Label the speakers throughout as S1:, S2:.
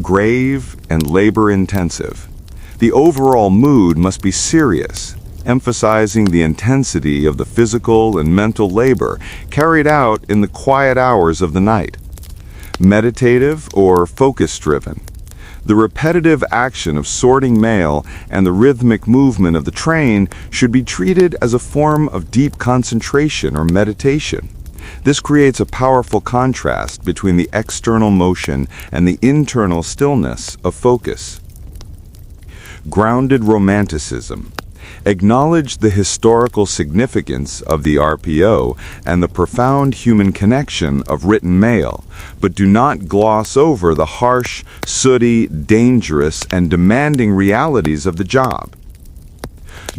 S1: grave and labor-intensive. The overall mood must be serious, emphasizing the intensity of the physical and mental labor carried out in the quiet hours of the night. Meditative or focus-driven. The repetitive action of sorting mail and the rhythmic movement of the train should be treated as a form of deep concentration or meditation. This creates a powerful contrast between the external motion and the internal stillness of focus. Grounded romanticism. Acknowledge the historical significance of the RPO and the profound human connection of written mail, but do not gloss over the harsh, sooty, dangerous, and demanding realities of the job.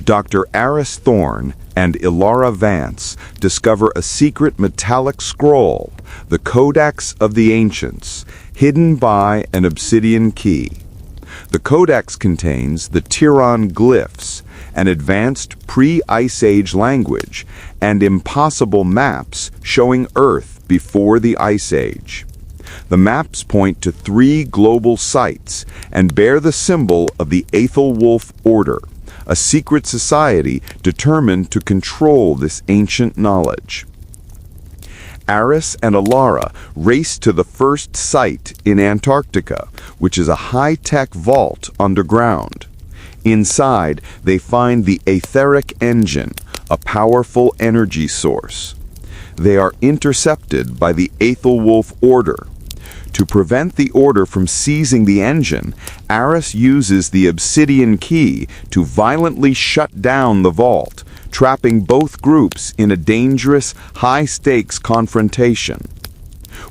S1: Dr. Aris Thorne and Ilara Vance discover a secret metallic scroll, the Codex of the Ancients, hidden by an obsidian key. The codex contains the Tiran glyphs, an advanced pre-Ice Age language, and impossible maps showing Earth before the Ice Age. The maps point to 3 global sites and bear the symbol of the Aethelwolf Order, a secret society determined to control this ancient knowledge. Aris and Ilara race to the first site in Antarctica, which is a high-tech vault underground. Inside, they find the etheric engine, a powerful energy source. They are intercepted by the Aethelwolf Order. To prevent the Order from seizing the engine, Aris uses the obsidian key to violently shut down the vault, trapping both groups in a dangerous, high-stakes confrontation.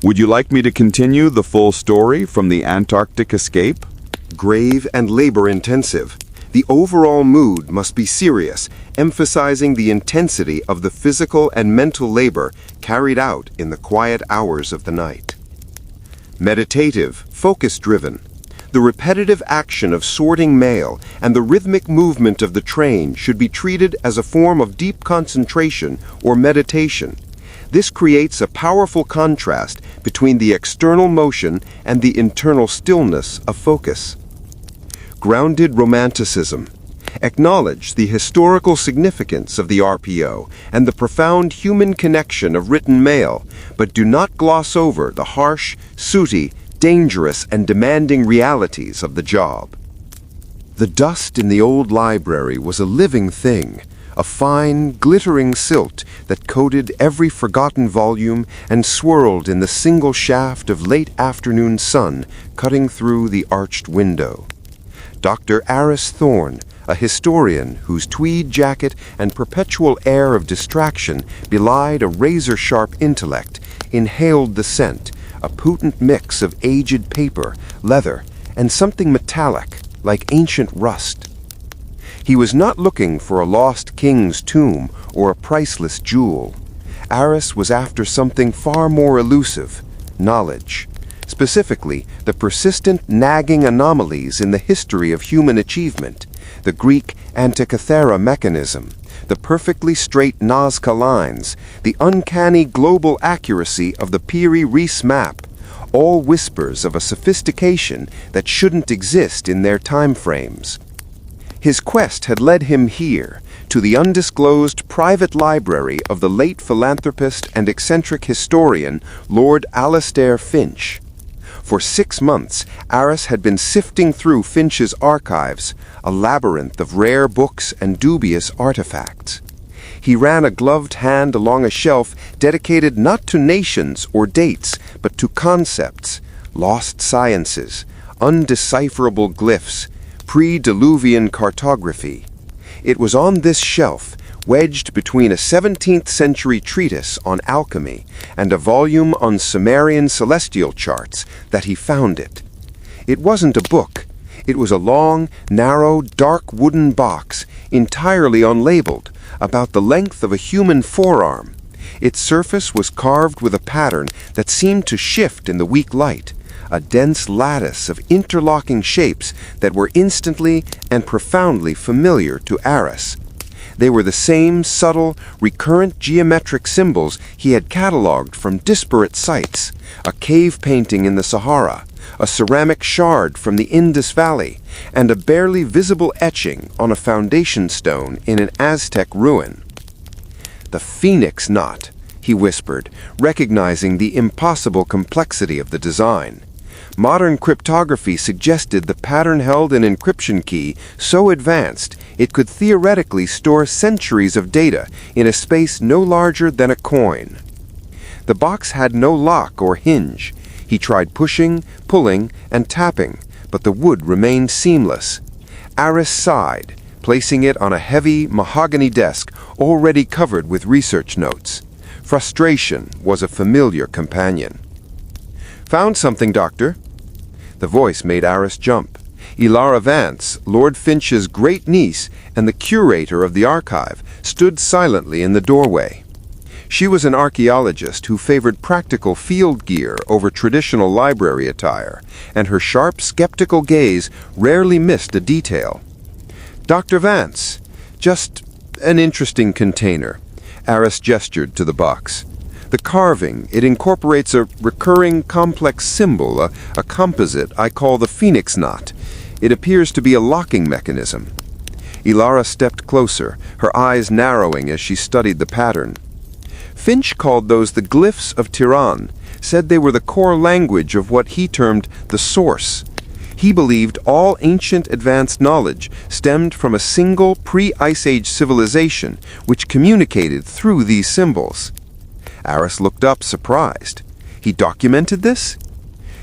S1: Would you like me to continue the full story from the Antarctic escape?
S2: Grave and labor-intensive. The overall mood must be serious, emphasizing the intensity of the physical and mental labor carried out in the quiet hours of the night. Meditative, focus-driven. The repetitive action of sorting mail and the rhythmic movement of the train should be treated as a form of deep concentration or meditation. This creates a powerful contrast between the external motion and the internal stillness of focus. Grounded romanticism. Acknowledge the historical significance of the RPO and the profound human connection of written mail, but do not gloss over the harsh, sooty, dangerous, and demanding realities of the job. The dust in the old library was a living thing, a fine, glittering silt that coated every forgotten volume and swirled in the single shaft of late afternoon sun cutting through the arched window. Dr. Aris Thorne, a historian whose tweed jacket and perpetual air of distraction belied a razor-sharp intellect, inhaled the scent, a potent mix of aged paper, leather, and something metallic, like ancient rust. He was not looking for a lost king's tomb or a priceless jewel. Aris was after something far more elusive, knowledge. Specifically, the persistent nagging anomalies in the history of human achievement, the Greek Antikythera mechanism, the perfectly straight Nazca lines, the uncanny global accuracy of the Piri-Reis map, all whispers of a sophistication that shouldn't exist in their time frames. His quest had led him here, to the undisclosed private library of the late philanthropist and eccentric historian Lord Alastair Finch. For 6 months, Aris had been sifting through Finch's archives, a labyrinth of rare books and dubious artifacts. He ran a gloved hand along a shelf dedicated not to nations or dates, but to concepts, lost sciences, undecipherable glyphs, pre-Diluvian cartography. It was on this shelf, wedged between a 17th century treatise on alchemy and a volume on Sumerian celestial charts, that he found it. It wasn't a book. It was a long, narrow, dark wooden box, entirely unlabeled, about the length of a human forearm. Its surface was carved with a pattern that seemed to shift in the weak light, a dense lattice of interlocking shapes that were instantly and profoundly familiar to Aris. They were the same subtle, recurrent geometric symbols he had catalogued from disparate sites: a cave painting in the Sahara, a ceramic shard from the Indus Valley, and a barely visible etching on a foundation stone in an Aztec ruin. "The phoenix knot," he whispered, recognizing the impossible complexity of the design. Modern cryptography suggested the pattern held an encryption key so advanced it could theoretically store centuries of data in a space no larger than a coin. The box had no lock or hinge. He tried pushing, pulling, and tapping, but the wood remained seamless. Aris sighed, placing it on a heavy mahogany desk already covered with research notes. Frustration was a familiar companion. "Found something, Doctor?" The voice made Aris jump. Ilara Vance, Lord Finch's great-niece and the curator of the archive, stood silently in the doorway. She was an archaeologist who favored practical field gear over traditional library attire, and her sharp, skeptical gaze rarely missed a detail. "Dr. Vance, just an interesting container." Aris gestured to the box. "The carving, it incorporates a recurring complex symbol, a composite I call the phoenix knot. It appears to be a locking mechanism." Ilara stepped closer, her eyes narrowing as she studied the pattern. "Finch called those the glyphs of Tiran, said they were the core language of what he termed the source. He believed all ancient advanced knowledge stemmed from a single pre-Ice Age civilization which communicated through these symbols." Aris looked up, surprised. He documented this?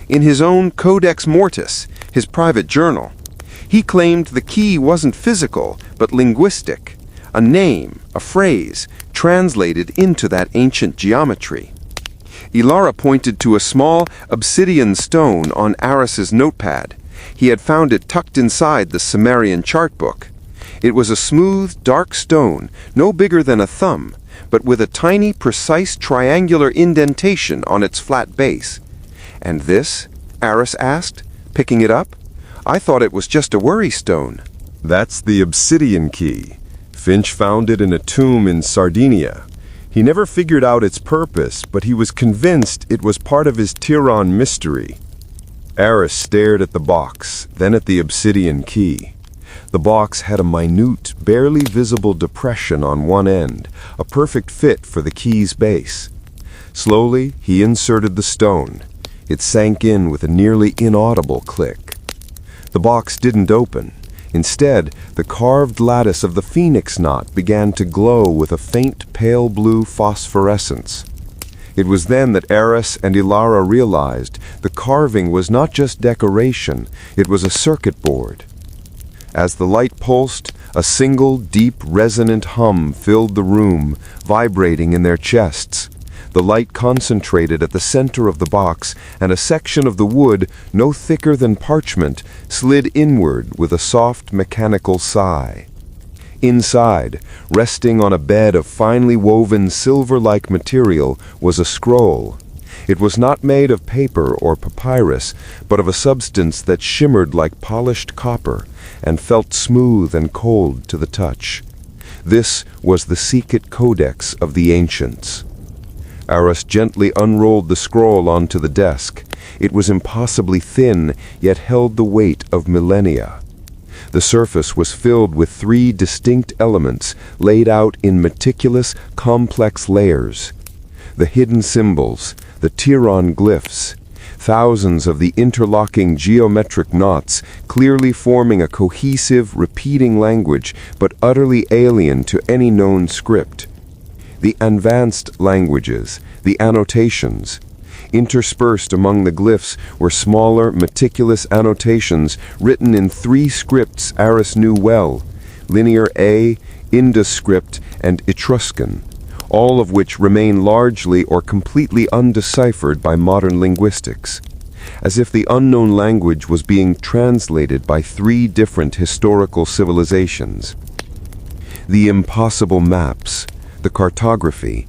S2: In his own Codex Mortis, his private journal. He claimed the key wasn't physical, but linguistic, a name, a phrase, translated into that ancient geometry. Ilara pointed to a small obsidian stone on Aris's notepad. He had found it tucked inside the Sumerian chart book. It was a smooth, dark stone, no bigger than a thumb, but with a tiny, precise triangular indentation on its flat base. "And this?" Aris asked, picking it up. "I thought it was just a worry stone."
S1: That's the obsidian key. Finch found it in a tomb in Sardinia. He never figured out its purpose, but he was convinced it was part of his Tiran mystery. Aris stared at the box, then at the obsidian key. The box had a minute, barely visible depression on one end, a perfect fit for the key's base. Slowly, he inserted the stone. It sank in with a nearly inaudible click. The box didn't open. Instead, the carved lattice of the phoenix knot began to glow with a faint pale blue phosphorescence. It was then that Aris and Ilara realized the carving was not just decoration, it was a circuit board. As the light pulsed, a single, deep, resonant hum filled the room, vibrating in their chests. The light concentrated at the center of the box, and a section of the wood, no thicker than parchment, slid inward with a soft, mechanical sigh. Inside, resting on a bed of finely woven silver-like material, was a scroll. It was not made of paper or papyrus, but of a substance that shimmered like polished copper and felt smooth and cold to the touch. This was the secret codex of the ancients. Aris gently unrolled the scroll onto the desk. It was impossibly thin, yet held the weight of millennia. The surface was filled with 3 distinct elements laid out in meticulous, complex layers. The hidden symbols, the Tiran glyphs, thousands of the interlocking geometric knots clearly forming a cohesive, repeating language, but utterly alien to any known script. The advanced languages, the annotations. Interspersed among the glyphs were smaller, meticulous annotations written in 3 scripts Aris knew well: Linear A, Indus script, and Etruscan, all of which remain largely or completely undeciphered by modern linguistics, as if the unknown language was being translated by 3 different historical civilizations. The impossible maps, the cartography.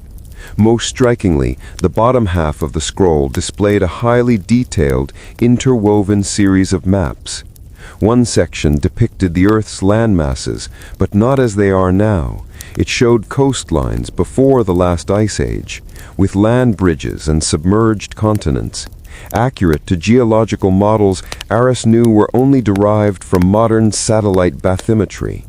S1: Most strikingly, the bottom half of the scroll displayed a highly detailed, interwoven series of maps. One section depicted the Earth's landmasses, but not as they are now. It showed coastlines before the last ice age, with land bridges and submerged continents.
S2: accurate to geological models Aris knew were only derived from modern satellite bathymetry.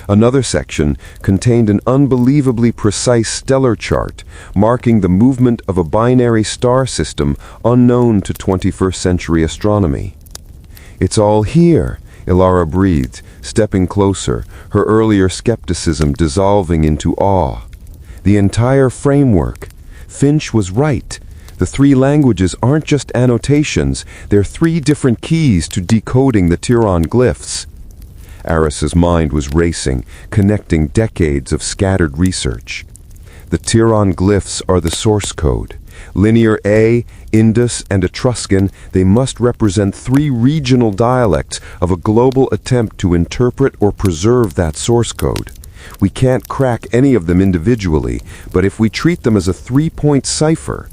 S2: Another section contained an unbelievably precise stellar chart marking the movement of a binary star system unknown to 21st century astronomy. "It's all here," Ilara breathed, stepping closer, her earlier skepticism dissolving into awe. "The entire framework. Finch was right. The three languages aren't just annotations, they're three different keys to decoding the Tiran glyphs." Aris's mind was racing, connecting decades of scattered research. The Tiran glyphs are the source code. Linear A, Indus, and Etruscan, they must represent three regional dialects of a global attempt to interpret or preserve that source code. We can't crack any of them individually, but if we treat them as a three-point cipher.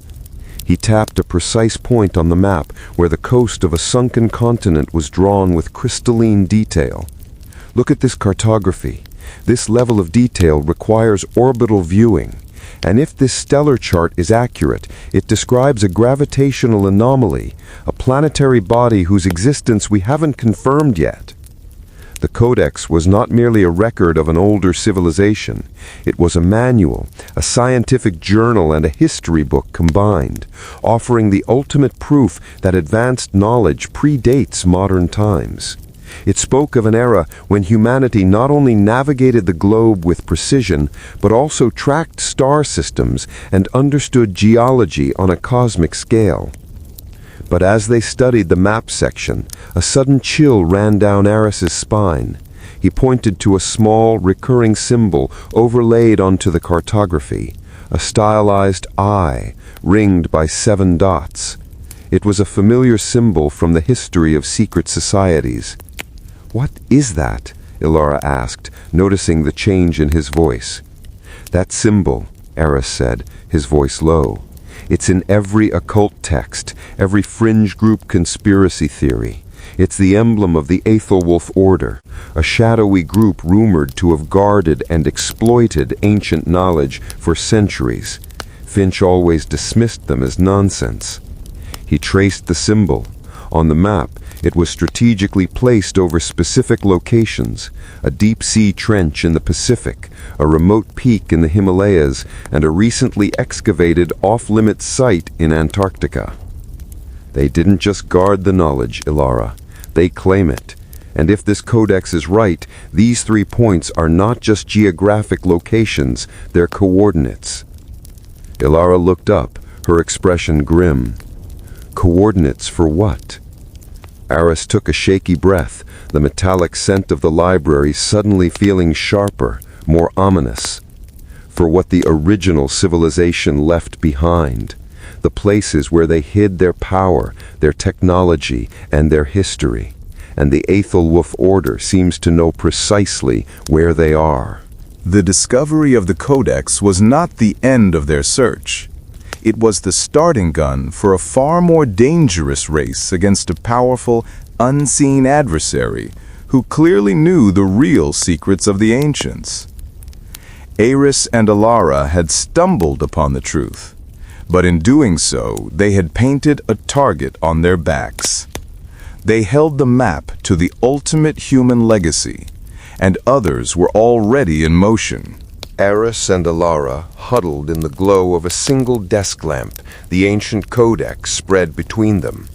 S2: He tapped a precise point on the map where the coast of a sunken continent was drawn with crystalline detail. "Look at this cartography. This level of detail requires orbital viewing. And if this stellar chart is accurate, it describes a gravitational anomaly, a planetary body whose existence we haven't confirmed yet." The codex was not merely a record of an older civilization. It was a manual, a scientific journal, and a history book combined, offering the ultimate proof that advanced knowledge predates modern times. It spoke of an era when humanity not only navigated the globe with precision, but also tracked star systems and understood geology on a cosmic scale. But as they studied the map section, a sudden chill ran down Aris's spine. He pointed to a small, recurring symbol overlaid onto the cartography, a stylized eye, ringed by 7 dots. It was a familiar symbol from the history of secret societies. "What is that?" Ilara asked, noticing the change in his voice. "That symbol," Aris said, his voice low. "It's in every occult text, every fringe group conspiracy theory. It's the emblem of the Aethelwolf Order, a shadowy group rumored to have guarded and exploited ancient knowledge for centuries. Finch always dismissed them as nonsense." He traced the symbol. On the map, it was strategically placed over specific locations: a deep-sea trench in the Pacific, a remote peak in the Himalayas, and a recently excavated off-limits site in Antarctica. "They didn't just guard the knowledge, Ilara. They claim it. And if this codex is right, these 3 points are not just geographic locations, they're coordinates." Ilara looked up, her expression grim. "Coordinates for what?" Aris took a shaky breath, the metallic scent of the library suddenly feeling sharper, more ominous. "For what the original civilization left behind, the places where they hid their power, their technology, and their history. And the Aethelwolf Order seems to know precisely where they are."
S1: The discovery of the codex was not the end of their search. It was the starting gun for a far more dangerous race against a powerful, unseen adversary who clearly knew the real secrets of the ancients. Aris and Ilara had stumbled upon the truth, but in doing so, they had painted a target on their backs. They held the map to the ultimate human legacy, and others were already in motion.
S2: Aris and Ilara huddled in the glow of a single desk lamp, the ancient codex spread between them.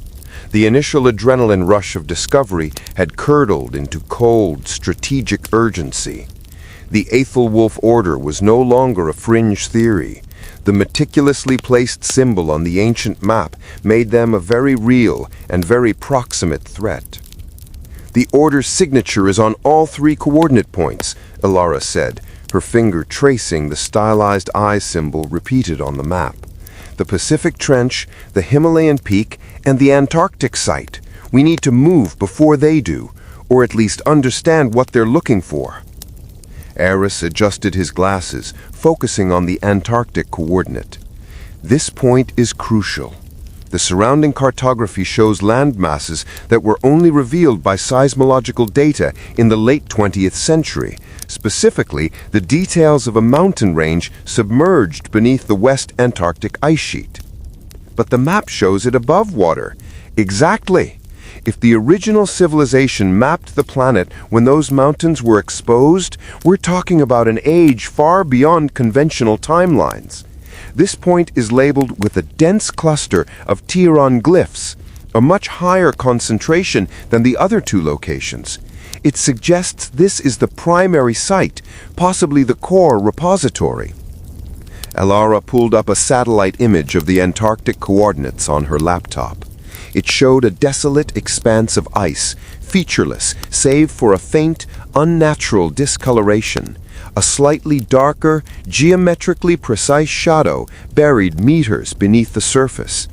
S2: The initial adrenaline rush of discovery had curdled into cold, strategic urgency. The Aethelwolf Order was no longer a fringe theory. The meticulously placed symbol on the ancient map made them a very real and very proximate threat. "The Order's signature is on all 3 coordinate points," Ilara said, her finger tracing the stylized eye symbol repeated on the map. "The Pacific Trench, the Himalayan peak, and the Antarctic site. We need to move before they do, or at least understand what they're looking for." Aris adjusted his glasses, focusing on the Antarctic coordinate. "This point is crucial. The surrounding cartography shows land masses that were only revealed by seismological data in the late 20th century, specifically the details of a mountain range submerged beneath the West Antarctic ice sheet." but the map shows it above water. Exactly. If the original civilization mapped the planet when those mountains were exposed, we're talking about an age far beyond conventional timelines. This point is labeled with a dense cluster of Tiran glyphs, a much higher concentration than the other two locations. It suggests this is the primary site, possibly the core repository. Elara pulled up a satellite image of the Antarctic coordinates on her laptop. It showed a desolate expanse of ice, featureless save for a faint, unnatural discoloration. A slightly darker, geometrically precise shadow buried meters beneath the surface.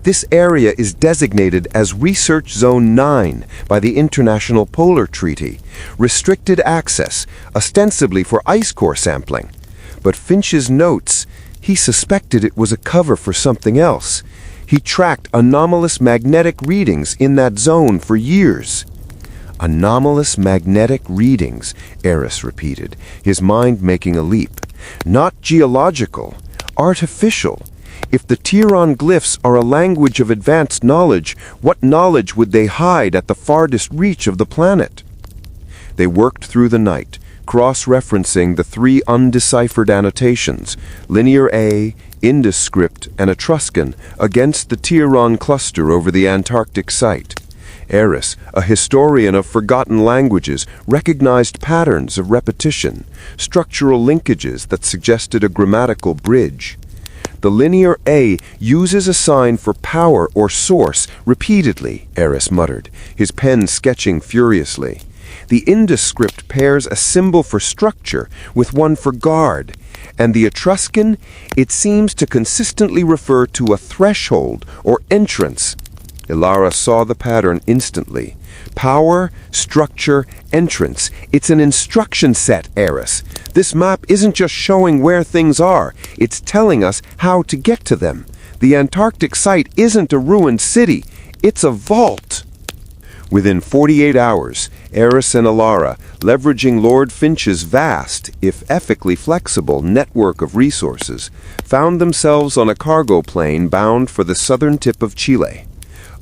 S2: This area is designated as Research Zone 9 by the International Polar Treaty, restricted access, ostensibly for ice core sampling. But Finch's notes, he suspected it was a cover for something else. He tracked anomalous magnetic readings in that zone for years. Anomalous magnetic readings, Eris repeated, his mind making a leap. Not geological, artificial. If the Tiran glyphs are a language of advanced knowledge, what knowledge would they hide at the farthest reach of the planet? They worked through the night, cross-referencing the three undeciphered annotations, Linear A, Indescript, and Etruscan, against the Tiran cluster over the Antarctic site. Eris, a historian of forgotten languages, recognized patterns of repetition, structural linkages that suggested a grammatical bridge. The Linear A uses a sign for power or source repeatedly, Eris muttered, his pen sketching furiously. The Indescript pairs a symbol for structure with one for guard, and the Etruscan, it seems to consistently refer to a threshold or entrance. Elara saw the pattern instantly. Power, structure, entrance. It's an instruction set, Eris. This map isn't just showing where things are, it's telling us how to get to them. The Antarctic site isn't a ruined city, it's a vault. Within 48 hours, Eris and Elara, leveraging Lord Finch's vast, if ethically flexible, network of resources, found themselves on a cargo plane bound for the southern tip of Chile.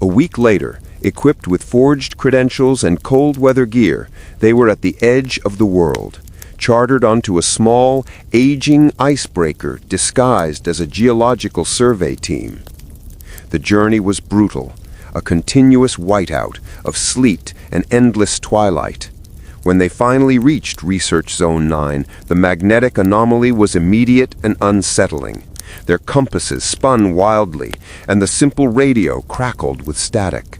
S2: A week later, equipped with forged credentials and cold-weather gear, they were at the edge of the world, chartered onto a small, aging icebreaker disguised as a geological survey team. The journey was brutal, a continuous whiteout of sleet and endless twilight. When they finally reached Research Zone 9, the magnetic anomaly was immediate and unsettling. Their compasses spun wildly, and the simple radio crackled with static.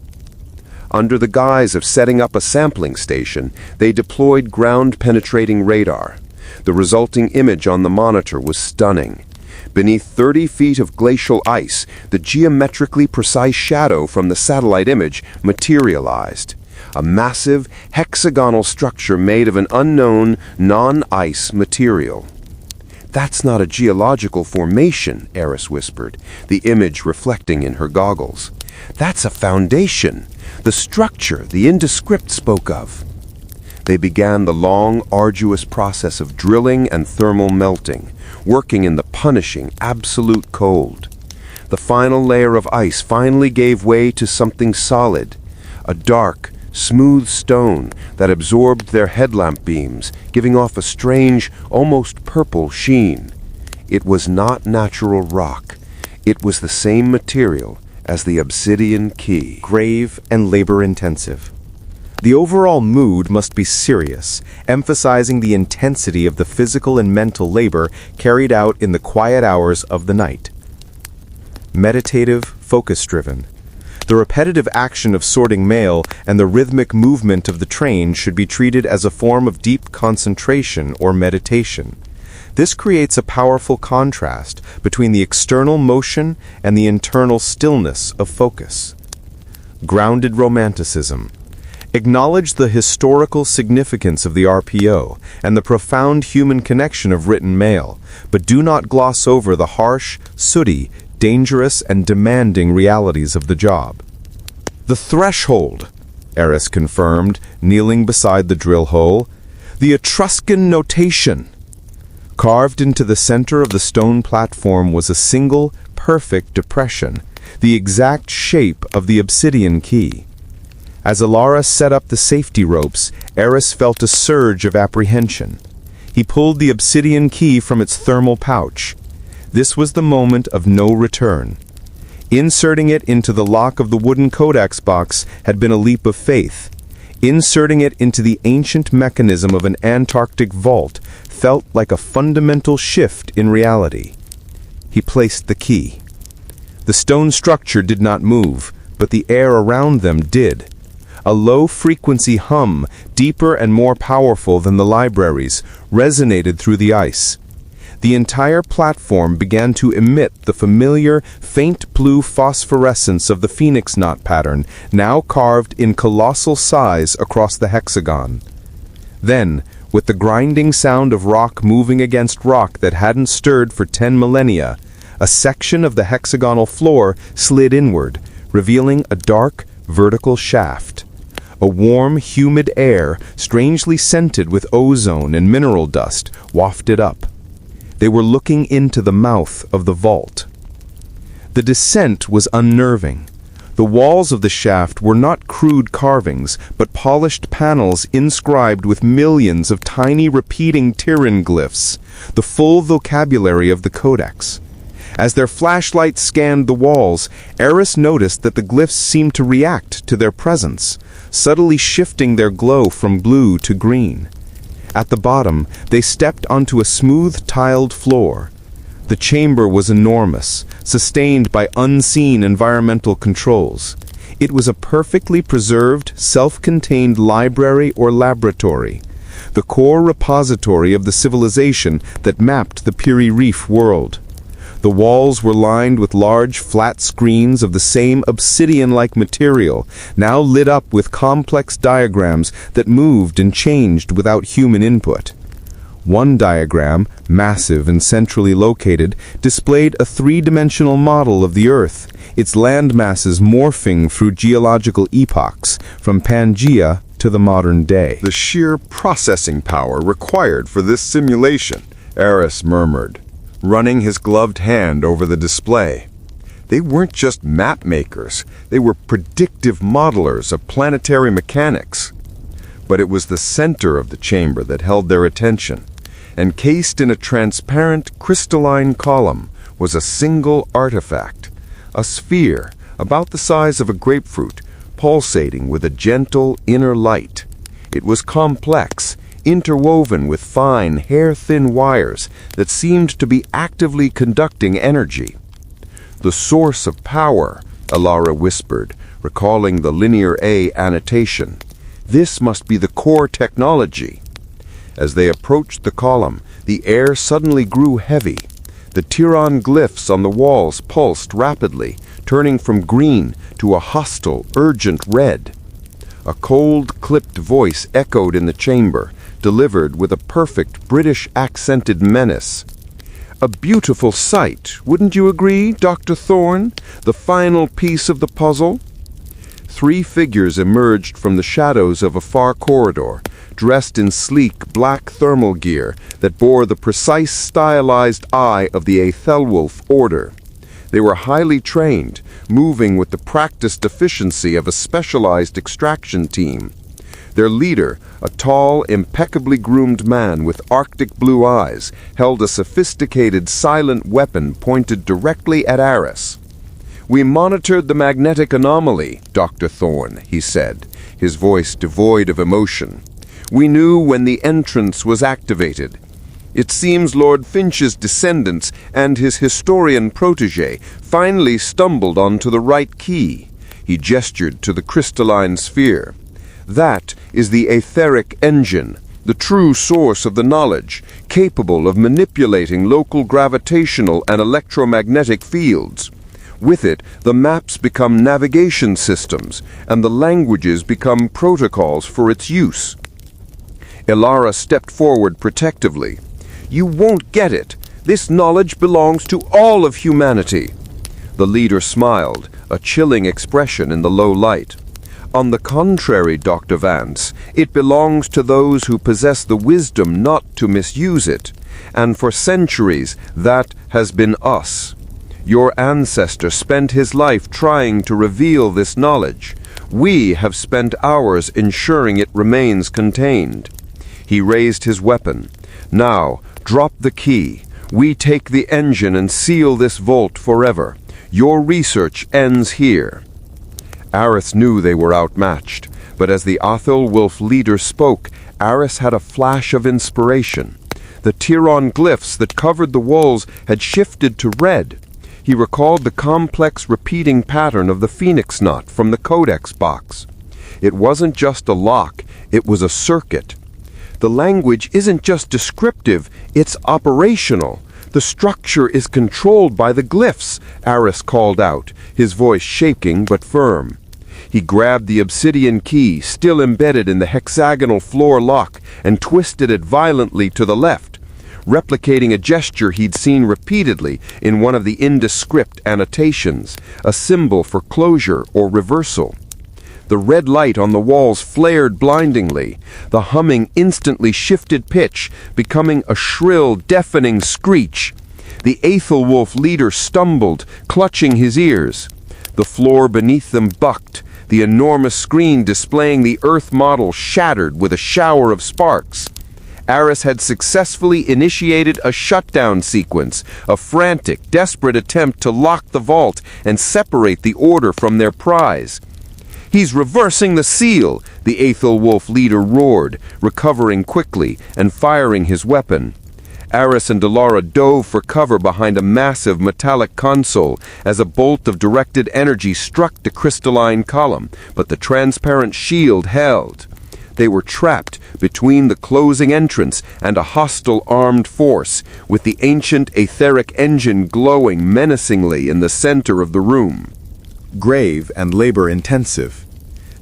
S2: Under the guise of setting up a sampling station, they deployed ground-penetrating radar. The resulting image on the monitor was stunning. Beneath 30 feet of glacial ice, the geometrically precise shadow from the satellite image materialized. A massive, hexagonal structure made of an unknown, non-ice material. "That's not a geological formation," Eris whispered, the image reflecting in her goggles. "That's a foundation, the structure the Indescript spoke of." They began the long, arduous process of drilling and thermal melting, working in the punishing, absolute cold. The final layer of ice finally gave way to something solid, a dark, smooth stone that absorbed their headlamp beams, giving off a strange, almost purple sheen. It was not natural rock. It was the same material as the obsidian key.
S1: Grave and labor-intensive. The overall mood must be serious, emphasizing the intensity of the physical and mental labor carried out in the quiet hours of the night. Meditative, focus-driven. The repetitive action of sorting mail and the rhythmic movement of the train should be treated as a form of deep concentration or meditation. This creates a powerful contrast between the external motion and the internal stillness of focus. Grounded romanticism. Acknowledge the historical significance of the RPO and the profound human connection of written mail, but do not gloss over the harsh, sooty, dangerous, and demanding realities of the job. "The threshold," Eris confirmed, kneeling beside the drill hole. "The Etruscan notation." Carved into the center of the stone platform was a single, perfect depression,
S3: the exact shape of the obsidian key. As Alara set up the safety ropes, Eris felt a surge of apprehension. He pulled the obsidian key from its thermal pouch. This was the moment of no return. Inserting it into the lock of the wooden codex box had been a leap of faith. Inserting it into the ancient mechanism of an Antarctic vault felt like a fundamental shift in reality. He placed the key. The stone structure did not move, but the air around them did. A low-frequency hum, deeper and more powerful than the libraries, resonated through the ice. The entire platform began to emit the familiar, faint blue phosphorescence of the phoenix knot pattern, now carved in colossal size across the hexagon. Then, with the grinding sound of rock moving against rock that hadn't stirred for 10 millennia, a section of the hexagonal floor slid inward, revealing a dark, vertical shaft. A warm, humid air, strangely scented with ozone and mineral dust, wafted up. They were looking into the mouth of the vault. The descent was unnerving. The walls of the shaft were not crude carvings, but polished panels inscribed with millions of tiny repeating Tyran glyphs, the full vocabulary of the codex. As their flashlights scanned the walls, Eris noticed that the glyphs seemed to react to their presence, subtly shifting their glow from blue to green. At the bottom, they stepped onto a smooth, tiled floor. The chamber was enormous, sustained by unseen environmental controls. It was a perfectly preserved, self-contained library or laboratory, the core repository of the civilization that mapped the Piri Reef world. The walls were lined with large, flat screens of the same obsidian-like material, now lit up with complex diagrams that moved and changed without human input. One diagram, massive and centrally located, displayed a three-dimensional model of the Earth, its land masses morphing through geological epochs, from Pangaea to the modern day.
S1: The sheer processing power required for this simulation, Eris murmured, running his gloved hand over the display. They weren't just map makers, they were predictive modelers of planetary mechanics. But it was the center of the chamber that held their attention. Encased in a transparent, crystalline column was a single artifact, a sphere about the size of a grapefruit, pulsating with a gentle inner light. It was complex, interwoven with fine, hair-thin wires that seemed to be actively conducting energy. "The source of power," Alara whispered, recalling the Linear A annotation. "This must be the core technology." As they approached the column, the air suddenly grew heavy. The Tyran glyphs on the walls pulsed rapidly, turning from green to a hostile, urgent red. A cold, clipped voice echoed in the chamber, delivered with a perfect British-accented menace. "A beautiful sight, wouldn't you agree, Dr. Thorne? The final piece of the puzzle?" Three figures emerged from the shadows of a far corridor, dressed in sleek black thermal gear that bore the precise stylized eye of the Aethelwolf Order. They were highly trained, moving with the practiced efficiency of a specialized extraction team. Their leader, a tall, impeccably groomed man with Arctic blue eyes, held a sophisticated silent weapon pointed directly at Eris. "We monitored the magnetic anomaly, Dr. Thorne," he said, his voice devoid of emotion. "We knew when the entrance was activated. It seems Lord Finch's descendants and his historian protege finally stumbled onto the right key." He gestured to the crystalline sphere. "That is the etheric engine, the true source of the knowledge, capable of manipulating local gravitational and electromagnetic fields. With it, the maps become navigation systems, and the languages become protocols for its use." Alara stepped forward protectively. "You won't get it. This knowledge belongs to all of humanity." The leader smiled, a chilling expression in the low light. "On the contrary, Dr. Vance, it belongs to those who possess the wisdom not to misuse it. And for centuries, that has been us.
S4: Your ancestor spent his life trying to reveal this knowledge. We have spent ours ensuring it remains contained." He raised his weapon. "Now, drop the key. We take the engine and seal this vault forever. Your research ends here." Aris knew they were outmatched, but as the Athelwulf leader spoke, Aris had a flash of inspiration. The Tiron glyphs that covered the walls had shifted to red. He recalled the complex repeating pattern of the phoenix knot from the codex box. It wasn't just a lock, it was a circuit. The language isn't just descriptive, it's operational. The structure is controlled by the glyphs, Aris called out, his voice shaking but firm. He grabbed the obsidian key, still embedded in the hexagonal floor lock, and twisted it violently to the left, replicating a gesture he'd seen repeatedly in one of the indescript annotations, a symbol for closure or reversal. The red light on the walls flared blindingly. The humming instantly shifted pitch, becoming a shrill, deafening screech. The Athelwulf leader stumbled, clutching his ears. The floor beneath them bucked, the enormous screen displaying the Earth model shattered with a shower of sparks. Aris had successfully initiated a shutdown sequence, a frantic, desperate attempt to lock the vault and separate the Order from their prize. "He's reversing the seal," the Athelwulf leader roared, recovering quickly and firing his weapon. Aris and Delara dove for cover behind a massive metallic console as a bolt of directed energy struck the crystalline column, but the transparent shield held. They were trapped between the closing entrance and a hostile armed force, with the ancient etheric engine glowing menacingly in the center of the room.
S3: Grave and labor-intensive.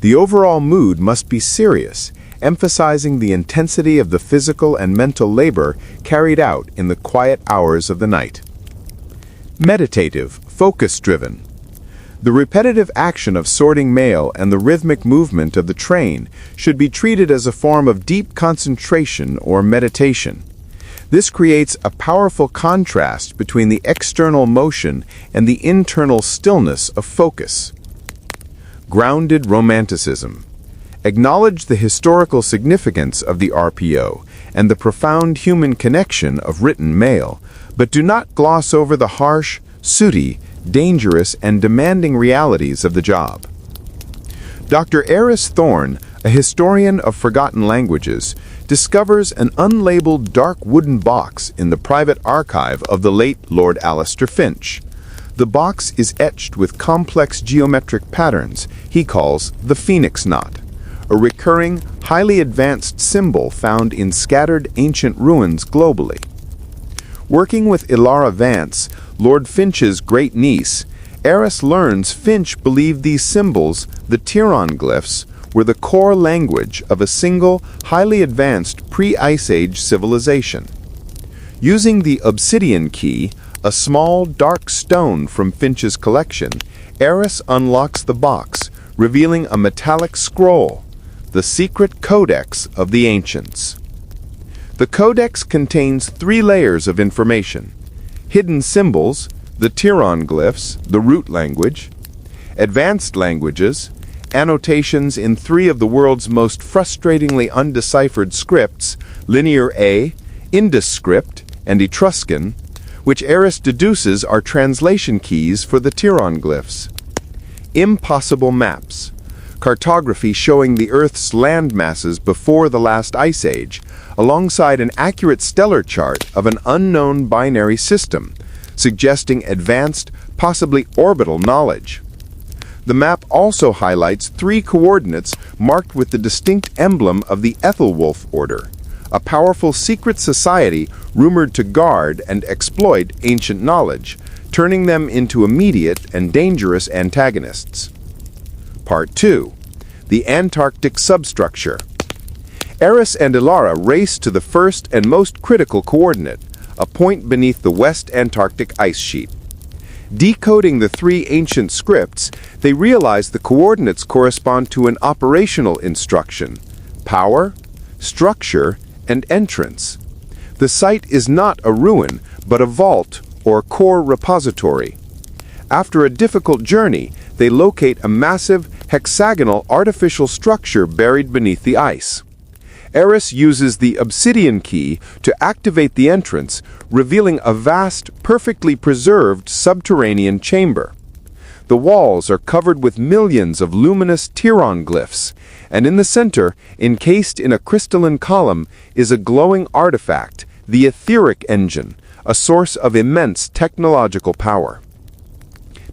S3: The overall mood must be serious, emphasizing the intensity of the physical and mental labor carried out in the quiet hours of the night. Meditative, focus-driven. The repetitive action of sorting mail and the rhythmic movement of the train should be treated as a form of deep concentration or meditation. This creates a powerful contrast between the external motion and the internal stillness of focus. Grounded romanticism. Acknowledge the historical significance of the RPO and the profound human connection of written mail, but do not gloss over the harsh, sooty, dangerous, and demanding realities of the job. Dr. Eris Thorne, a historian of forgotten languages, discovers an unlabeled dark wooden box in the private archive of the late Lord Alistair Finch. The box is etched with complex geometric patterns he calls the phoenix knot, a recurring, highly advanced symbol found in scattered ancient ruins globally. Working with Ilara Vance, Lord Finch's great-niece, Eris learns Finch believed these symbols, the Tiron glyphs, were the core language of a single, highly advanced pre-Ice Age civilization. Using the obsidian key, a small, dark stone from Finch's collection, Eris unlocks the box, revealing a metallic scroll, the secret codex of the ancients. The codex contains 3 layers of information: hidden symbols, the Tiron glyphs, the root language; advanced languages, annotations in 3 of the world's most frustratingly undeciphered scripts, Linear A, Indus script, and Etruscan, which Eris deduces are translation keys for the Tiron glyphs. Impossible maps, cartography showing the Earth's land masses before the last ice age, alongside an accurate stellar chart of an unknown binary system, suggesting advanced, possibly orbital knowledge. The map also highlights 3 coordinates marked with the distinct emblem of the Ethelwulf Order, a powerful secret society rumored to guard and exploit ancient knowledge, turning them into immediate and dangerous antagonists. Part 2. The Antarctic Substructure. Eris and Ilara race to the first and most critical coordinate, a point beneath the West Antarctic ice sheet. Decoding the 3 ancient scripts, they realize the coordinates correspond to an operational instruction: power, structure, and entrance. The site is not a ruin, but a vault or core repository. After a difficult journey, they locate a massive, hexagonal artificial structure buried beneath the ice. Eris uses the obsidian key to activate the entrance, revealing a vast, perfectly preserved subterranean chamber. The walls are covered with millions of luminous pteroglyphs, and in the center, encased in a crystalline column, is a glowing artifact, the etheric engine, a source of immense technological power.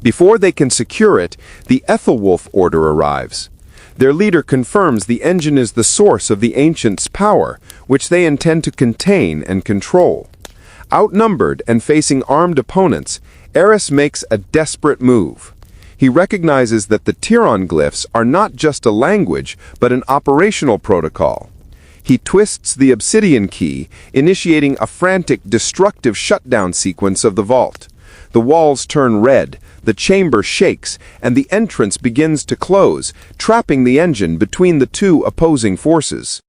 S3: Before they can secure it, the Ethelwolf order arrives. Their leader confirms the engine is the source of the ancients' power, which they intend to contain and control. Outnumbered and facing armed opponents, Eris makes a desperate move. He recognizes that the pteroglyphs are not just a language, but an operational protocol. He twists the obsidian key, initiating a frantic, destructive shutdown sequence of the vault. The walls turn red, the chamber shakes, and the entrance begins to close, trapping the engine between the two opposing forces.